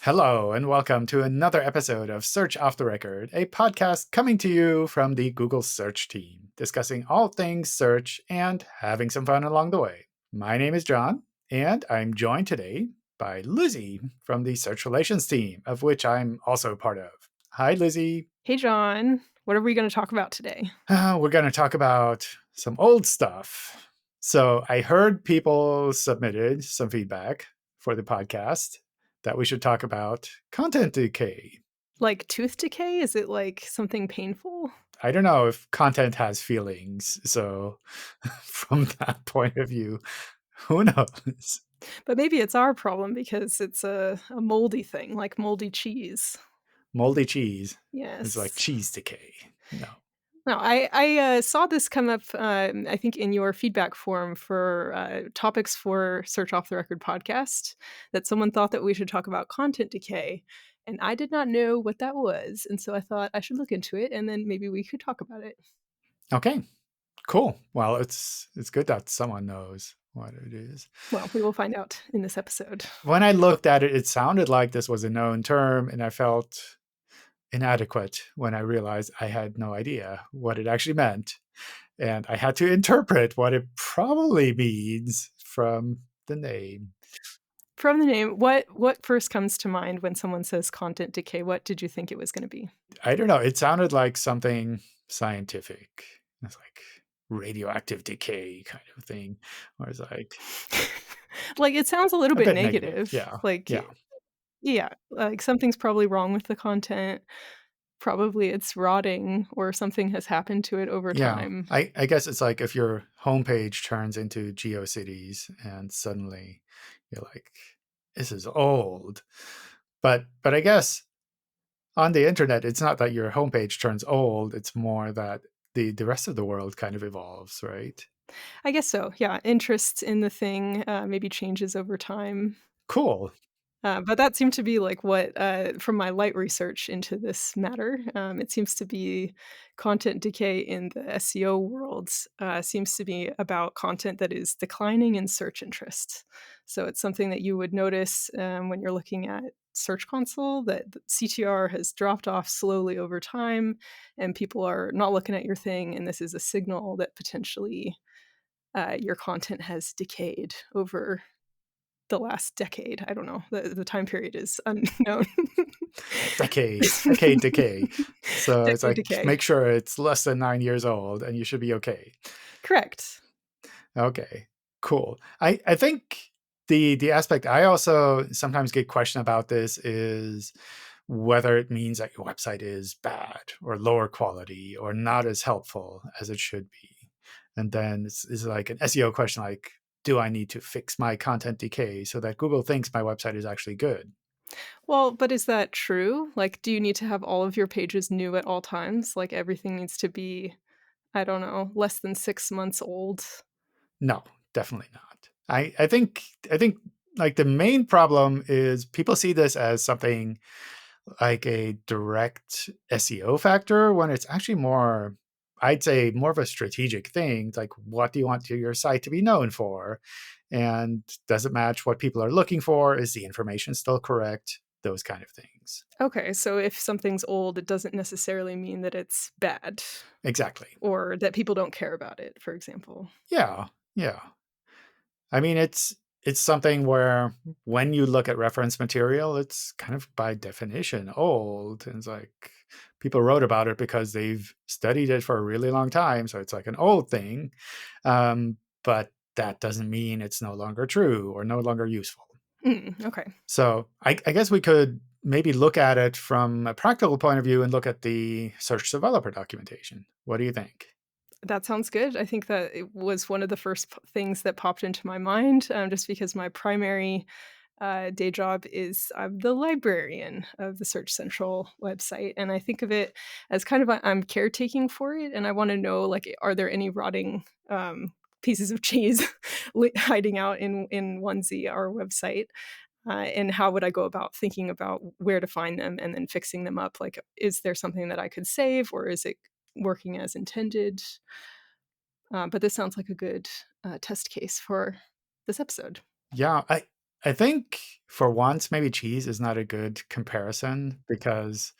Hello, and welcome to another episode of Search Off the Record, a podcast coming to you from the Google Search team, discussing all things search and having some fun along the way. My name is John, and I'm joined today by Lizzie from the Search Relations team, of which I'm also a part of. Hi, Lizzie. Hey, John. What are we going to talk about today? We're going to talk about some old stuff. So I heard people submitted some feedback for the podcast that we should talk about content decay. Like tooth decay? Is it like something painful? I don't know if content has feelings. So from that point of view, who knows? But maybe it's our problem because it's a moldy thing, like moldy cheese. Moldy cheese is like Yes. cheese decay. No. No, I saw this come up, I think, in your feedback form for topics for Search Off the Record podcast, that someone thought that we should talk about content decay. And I did not know what that was. And so I thought I should look into it and then maybe we could talk about it. Okay. Cool. Well, it's good that someone knows what it is. Well, we will find out in this episode. When I looked at it, it sounded like this was a known term, and I felt inadequate when I realized I had no idea what it actually meant. And I had to interpret what it probably means from the name. From the name, what first comes to mind when someone says content decay? What did you think it was gonna be? I don't know. It sounded like something scientific. It's like radioactive decay kind of thing. Or it's like Like, it sounds a little a bit bit negative. negative, Yeah. like, Yeah. yeah, like, something's probably wrong with the content, probably it's rotting or something has happened to it over Yeah. time. I guess it's like if your homepage turns into GeoCities and suddenly you're like, this is old. But I guess on the internet, it's not that your homepage turns old, it's more that the rest of the world kind of evolves, right? I guess so, yeah, interest in the thing, maybe changes over time. Cool. But that seemed to be like what, from my light research into this matter, it seems to be content decay in the SEO world seems to be about content that is declining in search interest. So it's something that you would notice when you're looking at Search Console that the CTR has dropped off slowly over time, and people are not looking at your thing, and this is a signal that potentially your content has decayed over the last decade. I don't know. The time period is unknown. Decade decay. So it's Decade like, decay. make sure it's less than 9 years old and you should be okay. Correct. Okay, cool. I think the aspect I also sometimes get questioned about this is whether it means that your website is bad or lower quality or not as helpful as it should be. And then it's like an SEO question like, do I need to fix my content decay so that Google thinks my website is actually good? Well, but is that true? Like, do you need to have all of your pages new at all times? Like, everything needs to be, I don't know, less than 6 months old? No, definitely not. I think like the main problem is people see this as something like a direct SEO factor when it's actually more, I'd say, more of a strategic thing. Like, what do you want your site to be known for? And does it match what people are looking for? Is the information still correct? Those kind of things. Okay, so if something's old, it doesn't necessarily mean that it's bad Exactly. or that people don't care about it, for example. Yeah. Yeah. I mean, it's something where when you look at reference material, it's kind of by definition old. And it's like people wrote about it because they've studied it for a really long time. So it's like an old thing. But that doesn't mean it's no longer true or no longer useful. Okay. So I guess we could maybe look at it from a practical point of view and look at the search developer documentation. What do you think? That sounds good. I think that it was one of the first things that popped into my mind, just because my primary day job is I'm the librarian of the Search Central website, and I think of it as kind of I'm caretaking for it, and I want to know like, are there any rotting pieces of cheese hiding out in onesie our website? And how would I go about thinking about where to find them and then fixing them up? Like, is there something that I could save, or is it working as intended? But this sounds like a good test case for this episode. Yeah, I think for once, maybe cheese is not a good comparison because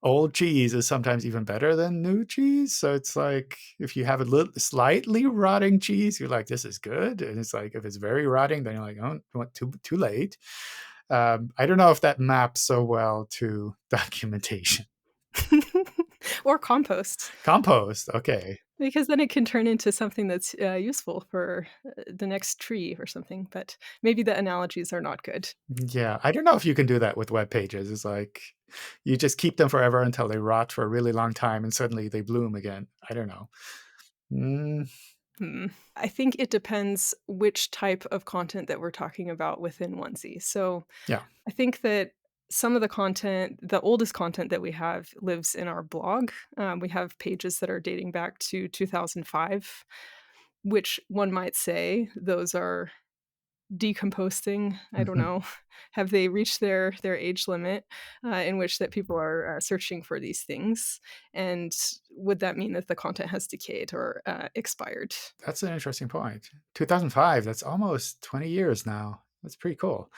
old cheese is sometimes even better than new cheese. So it's like if you have a little slightly rotting cheese, you're like, this is good. And it's like if it's very rotting, then you're like, oh, what, too late. I don't know if that maps so well to documentation. Or compost, Compost, okay. because then it can turn into something that's, useful for, the next tree or something, but maybe the analogies are not good. Yeah, I don't know if you can do that with web pages. It's like you just keep them forever until they rot for a really long time and suddenly they bloom again. I don't know. Mm, Hmm. I think it depends which type of content that we're talking about within Onesie. So, yeah. I think that some of the content, the oldest content that we have lives in our blog. We have pages that are dating back to 2005, which one might say those are decomposing. I don't know. Have they reached their age limit in which that people are searching for these things? And would that mean that the content has decayed or expired? That's an interesting point. 2005, that's almost 20 years now. That's pretty cool.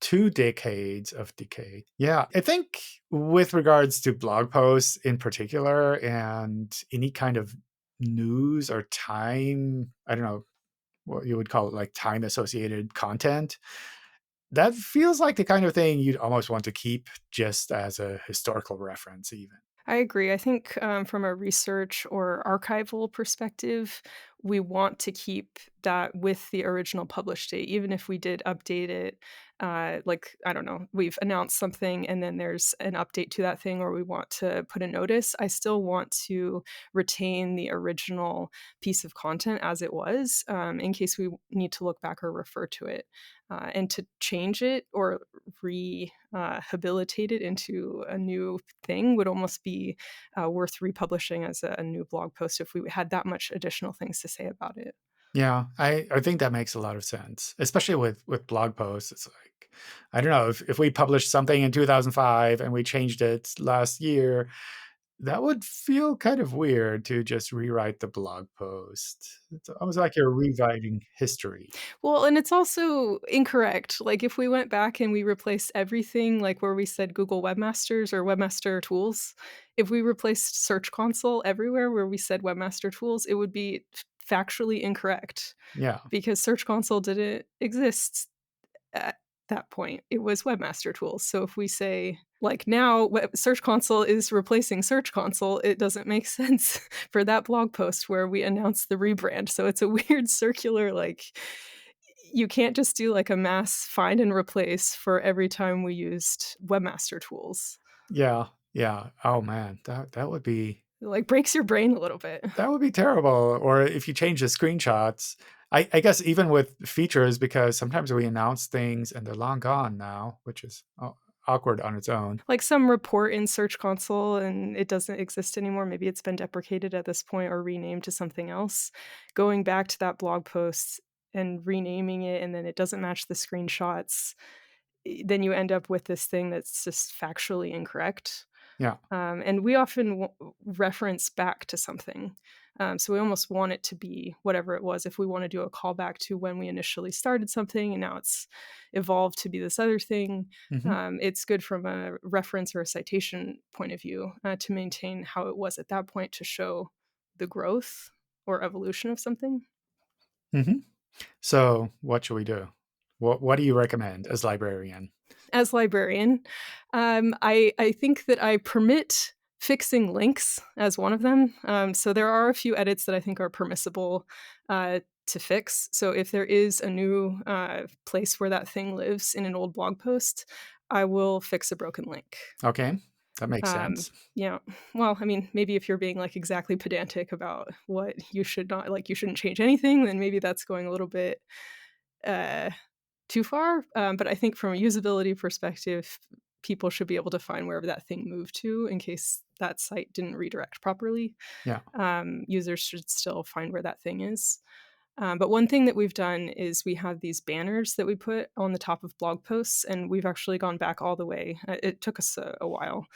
2 decades of decay. Yeah, I think with regards to blog posts in particular and any kind of news or time, I don't know what you would call it, like time associated content, that feels like the kind of thing you'd almost want to keep just as a historical reference, even. I agree. I think from a research or archival perspective, we want to keep that with the original published date, even if we did update it. Like, I don't know, we've announced something and then there's an update to that thing, or we want to put a notice. I still want to retain the original piece of content as it was in case we need to look back or refer to it. And to change it or rehabilitate it into a new thing would almost be worth republishing as a new blog post if we had that much additional things to say about it. Yeah, I think that makes a lot of sense, especially with blog posts. It's like, I don't know, if we published something in 2005 and we changed it last year, that would feel kind of weird to just rewrite the blog post. It's almost like you're rewriting history. Well, and it's also incorrect. Like if we went back and we replaced everything, like where we said Google Webmasters or Webmaster Tools, if we replaced Search Console everywhere where we said Webmaster Tools, it would be factually incorrect Yeah. because Search Console didn't exist at that point. It was Webmaster Tools. So if we say, like now, Search Console is replacing Search Console, it doesn't make sense for that blog post where we announced the rebrand. So it's a weird circular, like, you can't just do like a mass find and replace for every time we used Webmaster Tools. Yeah. Yeah. Oh man, that would be It like breaks your brain a little bit. that would be terrible. Or if you change the screenshots, I guess even with features, because sometimes we announce things and they're long gone now, which is awkward on its own. Like some report in Search Console and it doesn't exist anymore. Maybe it's been deprecated at this point or renamed to something else. Going back to that blog post and renaming it, and then it doesn't match the screenshots, then you end up with this thing that's just factually incorrect. Yeah. And we often reference back to something. So we almost want it to be whatever it was. If we want to do a callback to when we initially started something and now it's evolved to be this other thing, Hmm. it's good from a reference or a citation point of view to maintain how it was at that point to show the growth or evolution of something. Hmm. So what should we do? What do you recommend as librarian? As librarian, I think that I permit fixing links as one of them. So there are a few edits that I think are permissible to fix. So if there is a new place where that thing lives in an old blog post, I will fix a broken link. Okay, that makes Um, sense. yeah. Well, I mean, maybe if you're being like exactly pedantic about what you should not like, you shouldn't change anything, then maybe that's going a little bit uh, too far. But I think from a usability perspective, people should be able to find wherever that thing moved to in case that site didn't redirect properly. Yeah. Users should still find where that thing is. But one thing that we've done is we have these banners that we put on the top of blog posts, and we've actually gone back all the way. It took us a while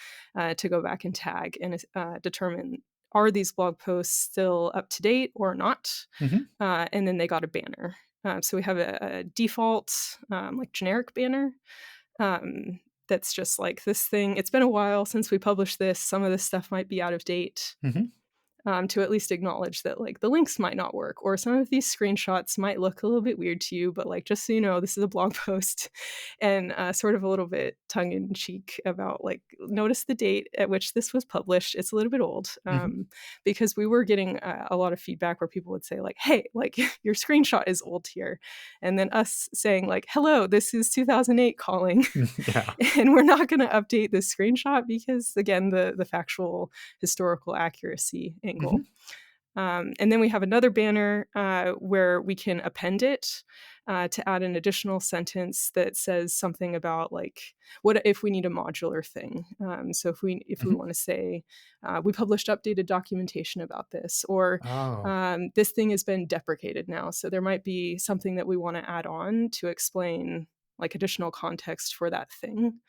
to go back and tag and determine are these blog posts still up to date or not? Hmm. And then they got a banner. So we have a default, like generic banner, um, that's just like this thing. It's been a while since we published this. Some of this stuff might be out of date. Hmm. To at least acknowledge that like the links might not work or some of these screenshots might look a little bit weird to you, but like just so you know, this is a blog post, and sort of a little bit tongue in cheek about like notice the date at which this was published. It's a little bit old, Hmm. because we were getting a lot of feedback where people would say like, "Hey, like your screenshot is old here," and then us saying like, "Hello, this is 2008 calling." Yeah. And we're not going to update this screenshot because again the factual historical accuracy angle. Hmm. And then we have another banner where we can append it to add an additional sentence that says something about like what if we need a modular thing. So if we Hmm. want to say we published updated documentation about this, or Oh, this thing has been deprecated now, so there might be something that we want to add on to explain like additional context for that thing,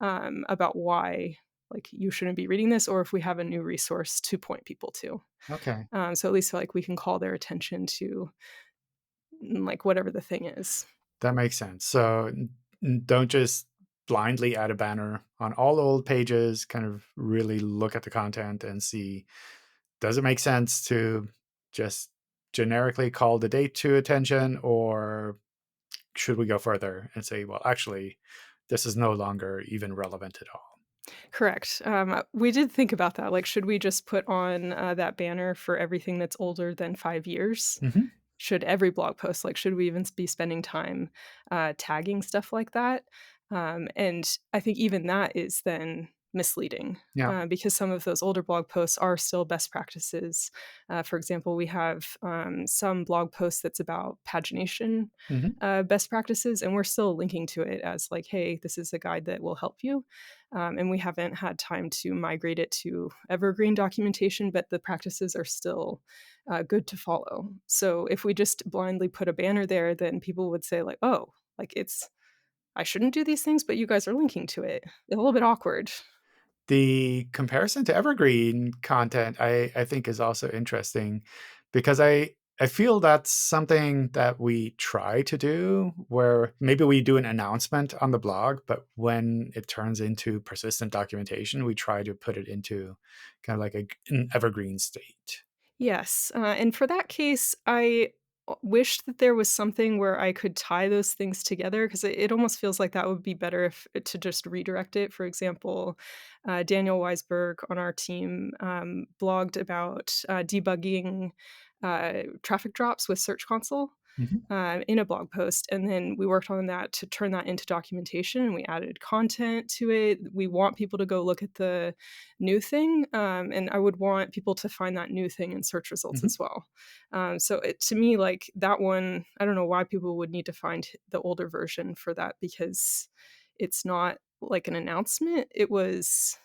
about why like you shouldn't be reading this, or if we have a new resource to point people to. okay. So at least like we can call their attention to like whatever the thing is. That makes sense. So don't just blindly add a banner on all old pages, kind of really look at the content and see, does it make sense to just generically call the date to attention, or should we go further and say, well, actually, this is no longer even relevant at all? Correct. We did think about that. Like, should we just put on that banner for everything that's older than 5 years? Hmm. Should every blog post, like, should we even be spending time tagging stuff like that? And I think even that is then misleading, Yeah. because some of those older blog posts are still best practices. For example, we have some blog posts that's about pagination Hmm. best practices, and we're still linking to it as like, hey, this is a guide that will help you. And we haven't had time to migrate it to evergreen documentation, but the practices are still good to follow. So if we just blindly put a banner there, then people would say like, "Oh, like it's I shouldn't do these things, but you guys are linking to it." A little bit awkward. The comparison to evergreen content, I think, is also interesting because I feel that's something that we try to do, where maybe we do an announcement on the blog, but when it turns into persistent documentation, we try to put it into kind of like an evergreen state. Yes, and for that case, I wish that there was something where I could tie those things together because it almost feels like that would be better if to just redirect it. For example, Daniel Weisberg on our team blogged about debugging traffic drops with Search Console Mhm. in a blog post. And then we worked on that to turn that into documentation and we added content to it. We want people to go look at the new thing. And I would want people to find that new thing in search results Mhm. as well. So to me, like that one, I don't know why people would need to find the older version for that because it's not like an announcement. It was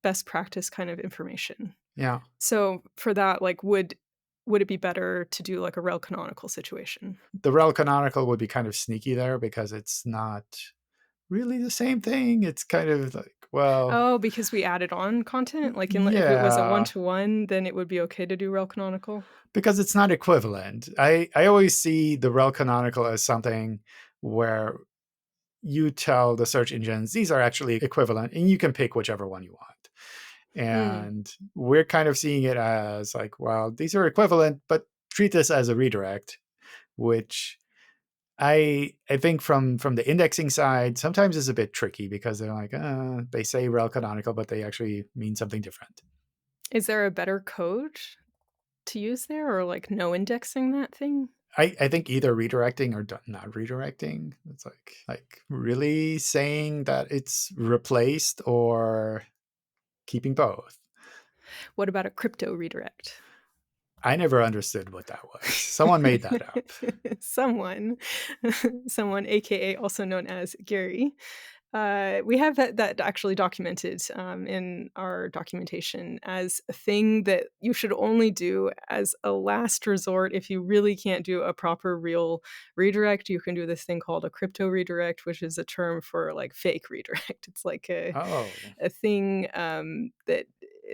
best practice kind of information. Yeah. So for that, like would it be better to do like a rel canonical situation? The rel canonical would be kind of sneaky there because it's not really the same thing. It's kind of like, well, Oh, because we added on content? Like, in if it was a yeah, one-to-one, then it would be okay to do rel canonical? because it's not equivalent. I always see the rel canonical as something where you tell the search engines these are actually equivalent and you can pick whichever one you want. Mm. And we're kind of seeing it as like, well, these are equivalent, but treat this as a redirect, which I think from the indexing side sometimes is a bit tricky because they're like, they say rel canonical, but they actually mean something different. Is there a better code to use there or, like, no indexing that thing? I think either redirecting or not redirecting. It's like really saying that it's replaced or keeping both. What about a crypto redirect? I never understood what that was. Someone made that up. Someone, someone, AKA also known as Gary. We have that actually documented in our documentation as a thing that you should only do as a last resort. If you really can't do a proper real redirect, you can do this thing called a crypto redirect, which is a term for like fake redirect. It's like Oh. a thing that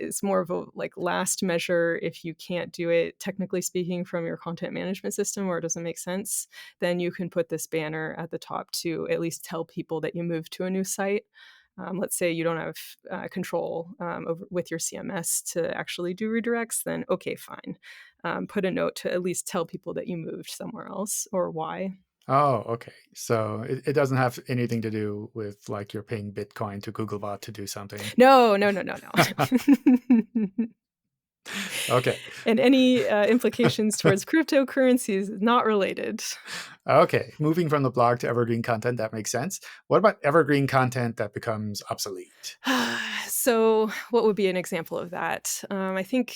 is more of a like last measure. If you can't do it, technically speaking, from your content management system, or it doesn't make sense, then you can put this banner at the top to at least tell people that you moved to a new site. Let's say you don't have control over with your CMS to actually do redirects, then okay, fine. Put a note to at least tell people that you moved somewhere else or why. Oh, okay. So it doesn't have anything to do with like you're paying Bitcoin to Googlebot to do something. No, no, no, no, no. Okay. And any implications towards cryptocurrencies is not related. Okay. Moving from the blog to evergreen content, that makes sense. What about evergreen content that becomes obsolete? So, what would be an example of that? I think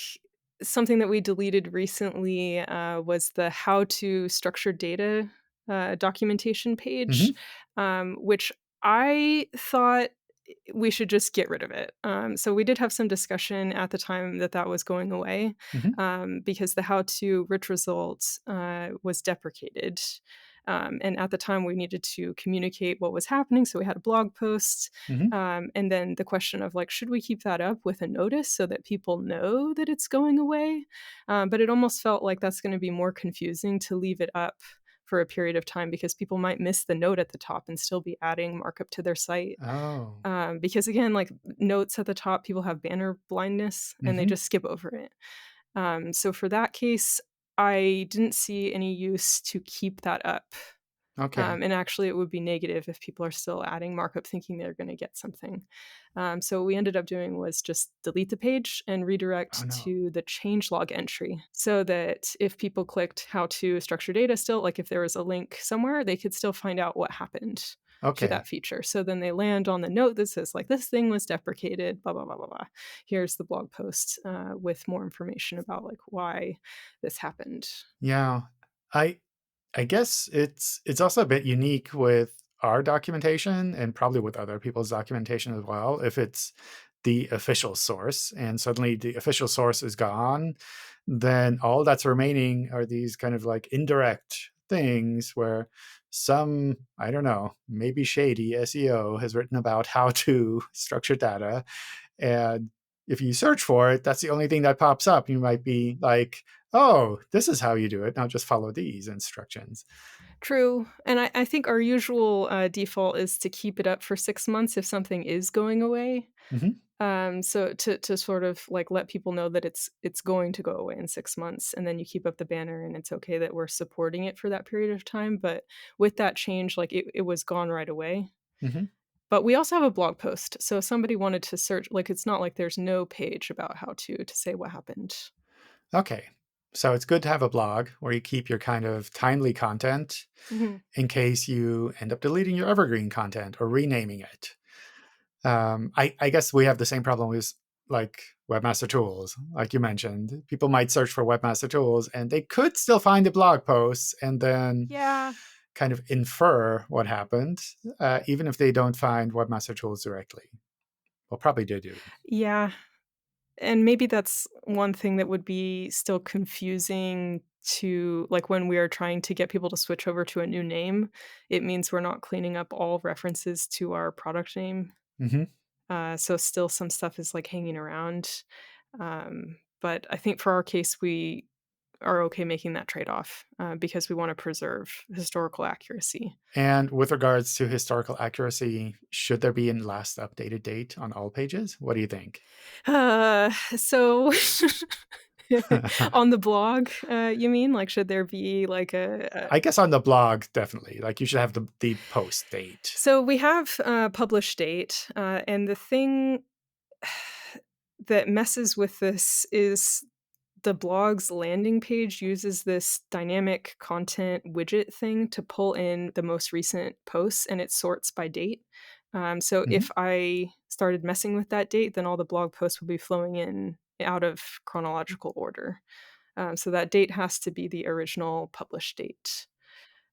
something that we deleted recently was the how to structure data documentation page, Hmm. which I thought we should just get rid of it. So we did have some discussion at the time that that was going away Hmm. because the how to rich results was deprecated. And at the time, we needed to communicate what was happening. So we had a blog post. Hmm. And then the question of like, should we keep that up with a notice so that people know that it's going away? But it almost felt like that's going to be more confusing to leave it up for a period of time because people might miss the note at the top and still be adding markup to their site. Oh. Because again, like notes at the top, people have banner blindness and they Hmm. just skip over it. So for that case, I didn't see any use to keep that up. Okay. And actually, it would be negative if people are still adding markup thinking they're going to get something. So what we ended up doing was just delete the page and Oh redirect no. to the changelog entry so that if people clicked how to structure data still, like if there was a link somewhere, they could still find out what happened to Okay. that feature. So then they land on the note that says like this thing was deprecated, blah blah blah blah blah. Here's the blog post with more information about like why this happened. Yeah. I I guess it's also a bit unique with our documentation and probably with other people's documentation as well. If it's the official source and suddenly the official source is gone, then all that's remaining are these kind of like indirect things where some, I don't know, maybe shady SEO has written about how to structure data. And if you search for it, that's the only thing that pops up. You might be like, oh, this is how you do it. Now just follow these instructions. True, and I think our usual, default is to keep it up for 6 months if something is going away. Hmm. So to sort of, like, let people know that it's going to go away in 6 months, and then you keep up the banner, and it's okay that we're supporting it for that period of time, but with that change, like, it was gone right away. Hmm. But we also have a blog post, so if somebody wanted to search like, it's not like there's no page about how to say what happened. Okay. So it's good to have a blog where you keep your kind of timely content Mhm. in case you end up deleting your evergreen content or renaming it. I guess we have the same problem with like Webmaster Tools, like you mentioned. People might search for Webmaster Tools and they could still find the blog posts and then Yeah. kind of infer what happened, even if they don't find Webmaster Tools directly. Well, probably they do. Yeah. And maybe that's one thing that would be still confusing to like, when we are trying to get people to switch over to a new name, it means we're not cleaning up all references to our product name. Hmm. So still some stuff is, like, hanging around. But I think for our case, we are okay making that trade-off, because we wanna preserve historical accuracy. And with regards to historical accuracy, should there be a last updated date on all pages? What do you think? So on the blog, you mean? Like, should there be, like, a I guess on the blog, definitely. Like you should have the post date. so we have a published date, and the thing that messes with this is the blog's landing page uses this dynamic content widget thing to pull in the most recent posts, and it sorts by date. So Hmm. if I started messing with that date, then all the blog posts would be flowing in out of chronological order. So that date has to be the original published date.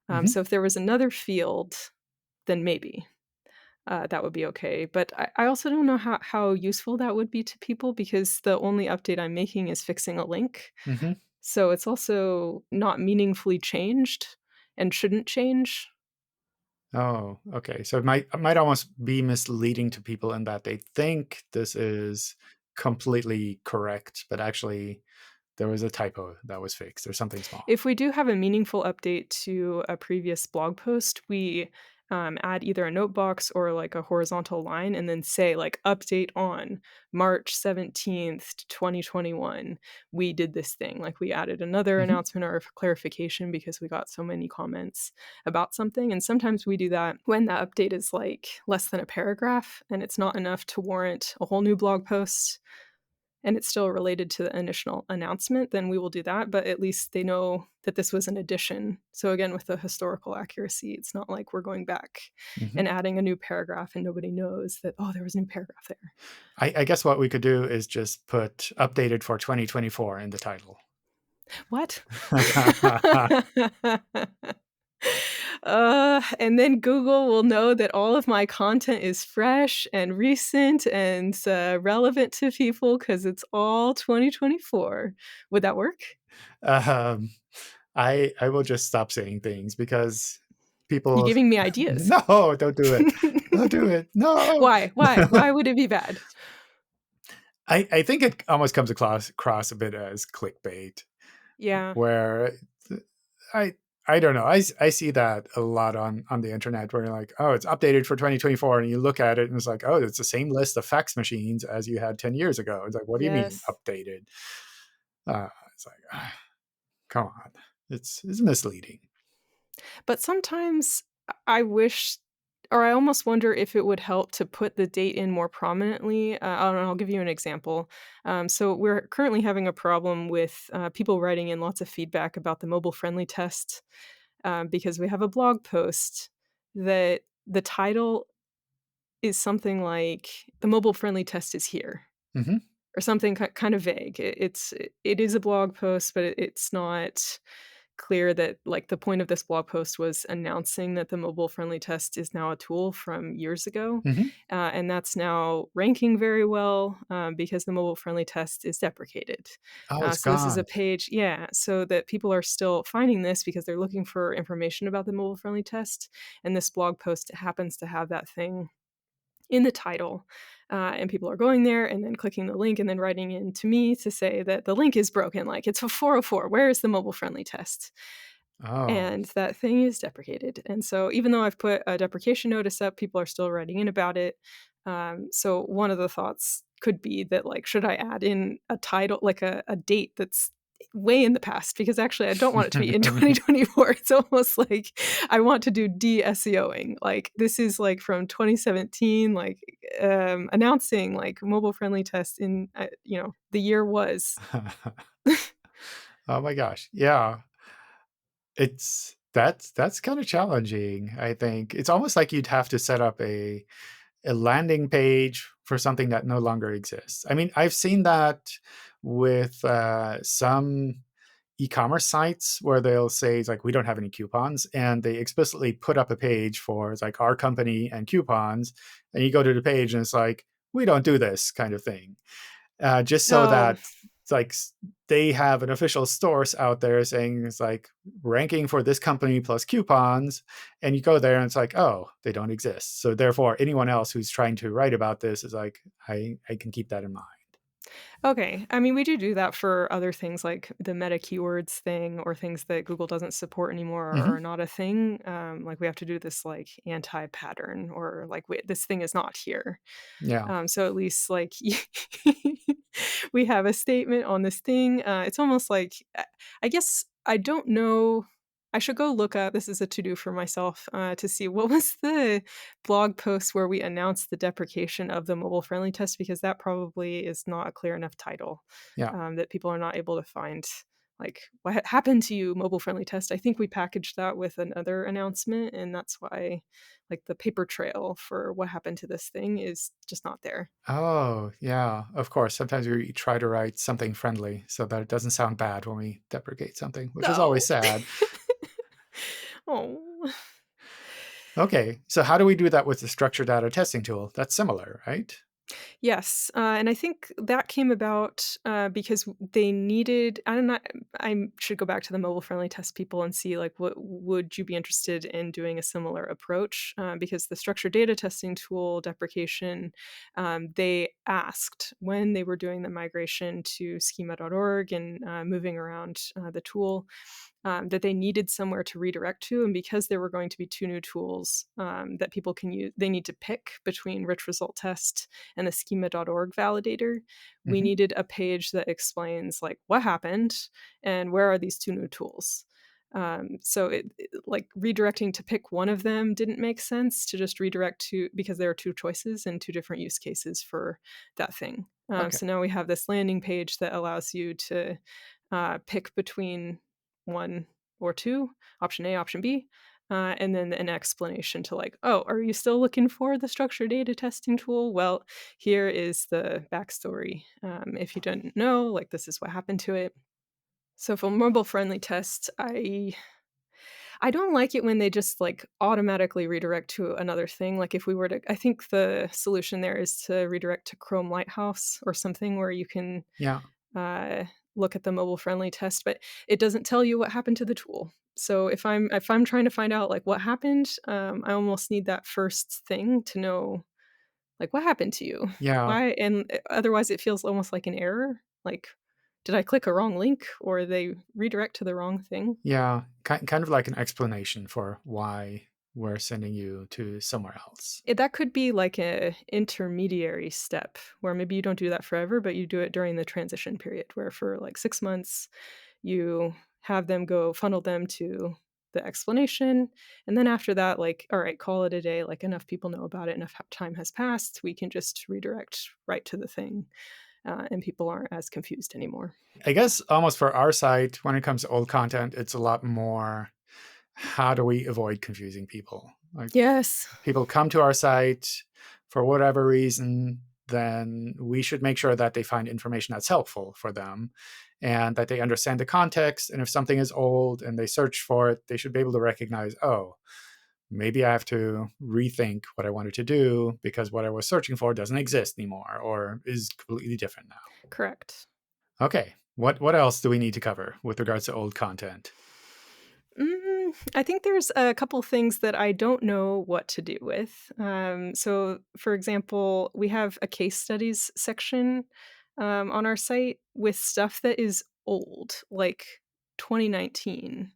Hmm. So if there was another field, then maybe. That would be okay, but I also don't know how useful that would be to people because the only update I'm making is fixing a link, Hmm. so it's also not meaningfully changed and shouldn't change. Oh, okay. So it might almost be misleading to people in that they think this is. completely correct, but actually there was a typo that was fixed or something small. If we do have a meaningful update to a previous blog post, we add either a note box or like a horizontal line and then say, like, update on March 17th, 2021. We did this thing. Like, we added another Hmm. announcement or clarification because we got so many comments about something. And sometimes we do that when that update is like less than a paragraph and it's not enough to warrant a whole new blog post and it's still related to the initial announcement, then we will do that. But at least they know that this was an addition. So again, with the historical accuracy, it's not like we're going back Hmm. and adding a new paragraph and nobody knows that, oh, there was a new paragraph there. I guess what we could do is just put updated for 2024 in the title. What? And then Google will know that all of my content is fresh and recent and relevant to people because it's all 2024. Would that work? um, I will just stop saying things because You're people. giving me ideas. No, don't do it. Don't do it. No. Why? Why? Why would it be bad? I think it almost comes across a bit as clickbait, Yeah. where I I don't know. I see that a lot on the internet where you're like, oh, it's updated for 2024, and you look at it and it's like, oh, it's the same list of fax machines as you had 10 years ago. It's like, what do you mean Yes. updated? It's like, come on, it's misleading. But sometimes I wish or I almost wonder if it would help to put the date in more prominently. I'll give you an example. So we're currently having a problem with people writing in lots of feedback about the mobile friendly test because we have a blog post that the title is something like "The mobile friendly test is here" Hmm. or something kind of vague. It is a blog post, but it's not clear that like the point of this blog post was announcing that the mobile friendly test is now a tool from years ago, Hmm. and that's now ranking very well because the mobile friendly test is deprecated. Oh, it's So this is a gone. page, yeah, so that people are still finding this because they're looking for information about the mobile friendly test, and this blog post happens to have that thing in the title. And people are going there and then clicking the link and then writing in to me to say that the link is broken. Like, it's a 404. Where is the mobile friendly test? Oh. And that thing is deprecated. And so, even though I've put a deprecation notice up, people are still writing in about it. So, one of the thoughts could be that, like, should I add in a title, like a date that's way in the past? Because actually, I don't want it to be in 2024. It's almost like I want to do de-SEOing. Like, this is like from 2017, like announcing like mobile friendly test in, the year was. Oh my gosh. Yeah. That's kind of challenging, I think. It's almost like you'd have to set up a landing page for something that no longer exists. I mean, I've seen that with some e-commerce sites where they'll say it's like we don't have any coupons, and they explicitly put up a page for it's like our company and coupons, and you go to the page and it's like we don't do this kind of thing, just so Oh, that it's like they have an official source out there saying it's like ranking for this company plus coupons, and you go there and it's like, oh, they don't exist, so therefore anyone else who's trying to write about this is like, I can keep that in mind. okay. I mean, we do that for other things like the meta keywords thing or things that Google doesn't support anymore or are Hmm. not a thing. Like we have to do this like anti-pattern or like this thing is not here. Yeah. So at least like we have a statement on this thing. It's almost like I guess I don't know. I should go look up. This is a to do for myself to see what was the blog post where we announced the deprecation of the mobile friendly test because that probably is not a clear enough title Yeah. that people are not able to find. Like, what happened to you, mobile friendly test? I think we packaged that with another announcement, and that's why, like, the paper trail for what happened to this thing is just not there. Oh, yeah, of course. Sometimes we try to write something friendly so that it doesn't sound bad when we deprecate something, which is always No. sad. Oh. Okay, so how do we do that with the structured data testing tool? That's similar, right? Yes, and I think that came about, because they needed I don't know, I should go back to the mobile-friendly test people and see, like, what would you be interested in doing a similar approach? Because the structured data testing tool deprecation, they asked when they were doing the migration to schema.org and, moving around, the tool, that they needed somewhere to redirect to, and because there were going to be 2 new tools, that people can use they need to pick between rich result test and the schema.org validator. We Hmm. needed a page that explains, like, what happened and where are these 2 new tools. So like, redirecting to pick one of them didn't make sense to just redirect to because there are 2 choices and 2 different use cases for that thing. Okay. So now we have this landing page that allows you to, pick between 1 or 2, option A, option B, and then an explanation to, like, "Oh, are you still looking for the structured data testing tool? Well, here is the backstory. If you didn't know, like, this is what happened to it." So for mobile-friendly tests, I don't like it when they just, like, automatically redirect to another thing, like, if we were to I think the solution there is to redirect to Chrome Lighthouse or something where you can, Yeah. uh, look at the mobile-friendly test, but it doesn't tell you what happened to the tool. So if I'm trying to find out, like, what happened, I almost need that first thing to know, like, "What happened to you? Yeah. Why?" And, otherwise it feels almost like an error, like, "Did I click a wrong link or they redirect to the wrong thing?" Yeah. Kind of like an explanation for why we're sending you to somewhere else. That could be like a intermediary step where maybe you don't do that forever, but you do it during the transition period where for like 6 months, you have them go funnel them to the explanation, and then after that, like, "All right, call it a day, like, enough people know about it, enough time has passed, we can just redirect right to the thing," and people aren't as confused anymore. I guess almost for our site, when it comes to old content, it's a lot more how do we avoid confusing people? Like Yes. people come to our site for whatever reason, then we should make sure that they find information that's helpful for them and that they understand the context. And if something is old and they search for it, they should be able to recognize, oh, maybe I have to rethink what I wanted to do because what I was searching for doesn't exist anymore or is completely different now. Correct. Okay. What else do we need to cover with regards to old content? I think there's a couple things that I don't know what to do with. So, for example, we have a case studies section on our site with stuff that is old, like 2019.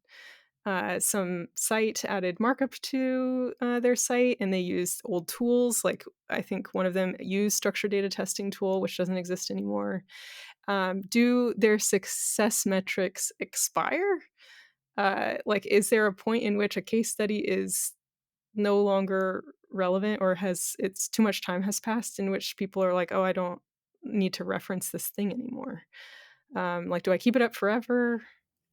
Some site added markup to their site and they used old tools. Like, I think one of them used structured data testing tool, which doesn't exist anymore. Do their success metrics expire? Like, is there a point in which a case study is no longer relevant or has it's too much time has passed in which people are like, "Oh, I don't need to reference this thing anymore." Like, do I keep it up forever?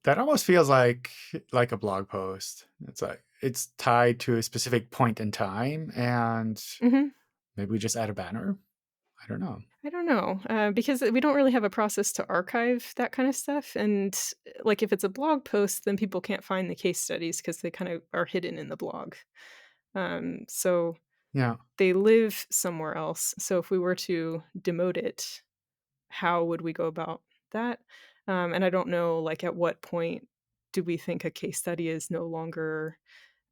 That almost feels like a blog post. It's like it's tied to a specific point in time, and Mhm. maybe we just add a banner. I don't know. I don't know, because we don't really have a process to archive that kind of stuff, and, like, if it's a blog post, then people can't find the case studies because they kind of are hidden in the blog. So Yeah, they live somewhere else, so if we were to demote it, how would we go about that? And I don't know, like, at what point do we think a case study is no longer,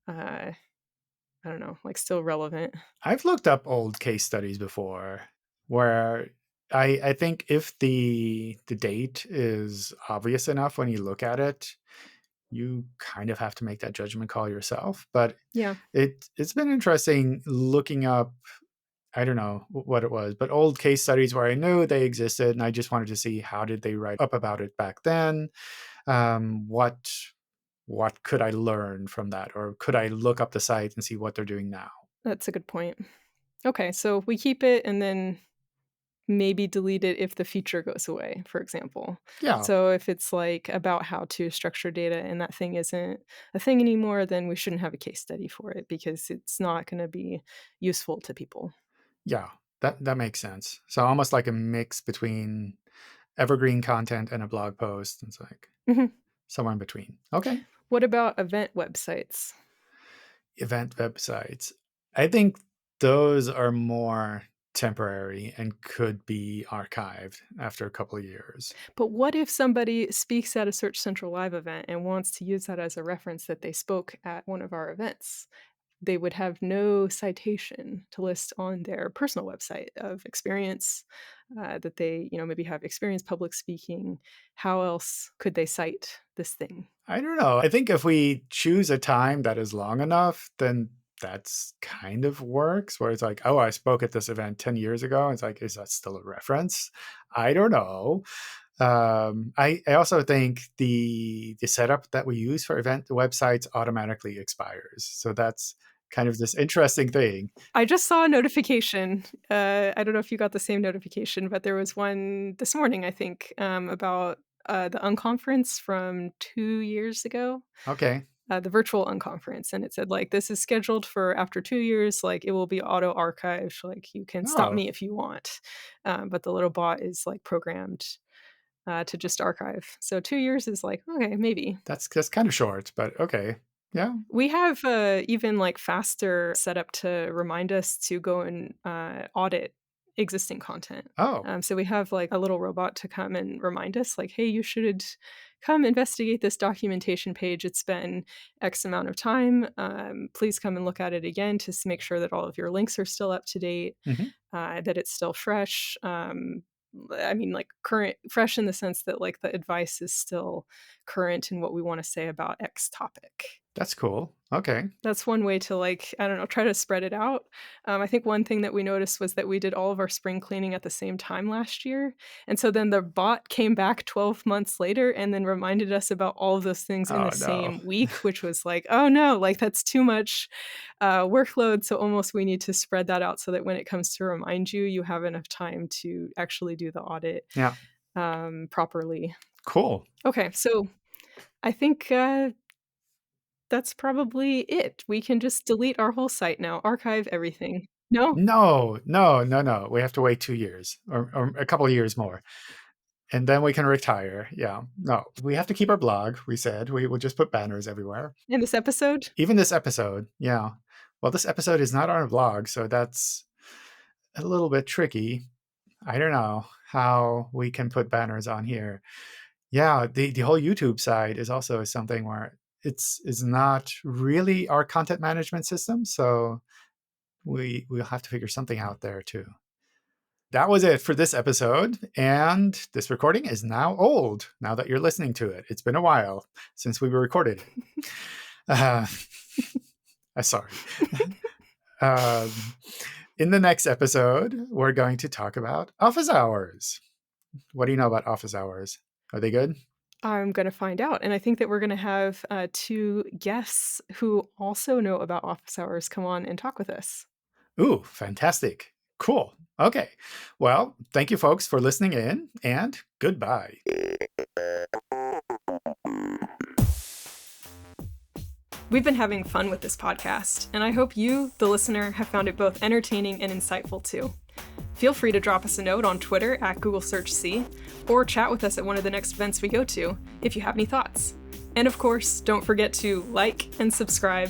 uh, I don't know, like, still relevant? I've looked up old case studies before, where I think if the date is obvious enough when you look at it, you kind of have to make that judgment call yourself. But Yeah, it's been interesting looking up I don't know what it was, but old case studies where I knew they existed, and I just wanted to see how did they write up about it back then. What could I learn from that, or could I look up the site and see what they're doing now? that's a good point. Okay, so we keep it and then maybe delete it if the feature goes away, for example. Yeah, So if it's, like, about how to structure data and that thing isn't a thing anymore, then we shouldn't have a case study for it because it's not gonna be useful to people. yeah, that makes sense. So almost like a mix between evergreen content and a blog post. It's like Mhm. somewhere in between. Okay, What about event websites? event websites. I think those are more. temporary and could be archived after a couple of years. But what if somebody speaks at a Search Central Live event and wants to use that as a reference that they spoke at one of our events? They would have no citation to list on their personal website of experience, that they, maybe have experience public speaking. How else could they cite this thing? I don't know. I think if we choose a time that is long enough, then that's kind of works where it's like, oh, I spoke at this event 10 years ago. It's like, is that still a reference? I don't know. I also think the setup that we use for event websites automatically expires. So that's kind of this interesting thing. I just saw a notification. I don't know if you got the same notification, but there was one this morning, I think, about the unconference from 2 years ago. Okay. The virtual unconference, and it said like, this is scheduled for after 2 years, like it will be auto archived, like you can stop Oh, me if you want, but the little bot is like programmed to just archive. So 2 years is like, okay, maybe. that's kind of short, but okay. Yeah. We have even like faster setup to remind us to go and audit existing content. Oh, So we have like a little robot to come and remind us, like, hey, you should come investigate this documentation page. It's been X amount of time. Please come and look at it again to make sure that all of your links are still up to date, mhm. that it's still fresh. I mean, like current, fresh in the sense that like the advice is still current in what we want to say about X topic. That's cool. Okay. That's one way to like, I don't know, try to spread it out. I think one thing that we noticed was that we did all of our spring cleaning at the same time last year. And so then the bot came back 12 months later and then reminded us about all of those things in Oh, the no. same week, which was like, oh no, like that's too much workload. So almost we need to spread that out so that when it comes to remind you, you have enough time to actually do the audit Yeah. properly. Cool. Okay, so I think that's probably it. We can just delete our whole site now, archive everything. No? No, no, no, no. We have to wait 2 years or a couple of years more. And then we can retire. Yeah. No, we have to keep our blog. We said we will just put banners everywhere. In this episode? Even this episode. Yeah. Well, this episode is not on a blog, so that's a little bit tricky. I don't know how we can put banners on here. Yeah, the whole YouTube side is also something where it's not really our content management system, so we'll have to figure something out there too. That was it for this episode, and this recording is now old. Now that you're listening to it, it's been a while since we recorded it. Sorry. In the next episode, we're going to talk about office hours. What do you know about office hours? Are they good? I'm going to find out. And I think that we're going to have two guests who also know about office hours come on and talk with us. Ooh, fantastic. Cool. Okay. Well, thank you folks for listening in, and goodbye. We've been having fun with this podcast, and I hope you, the listener, have found it both entertaining and insightful too. Feel free to drop us a note on Twitter at Google Search C, or chat with us at one of the next events we go to if you have any thoughts. And of course, don't forget to like and subscribe.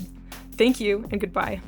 Thank you, and goodbye.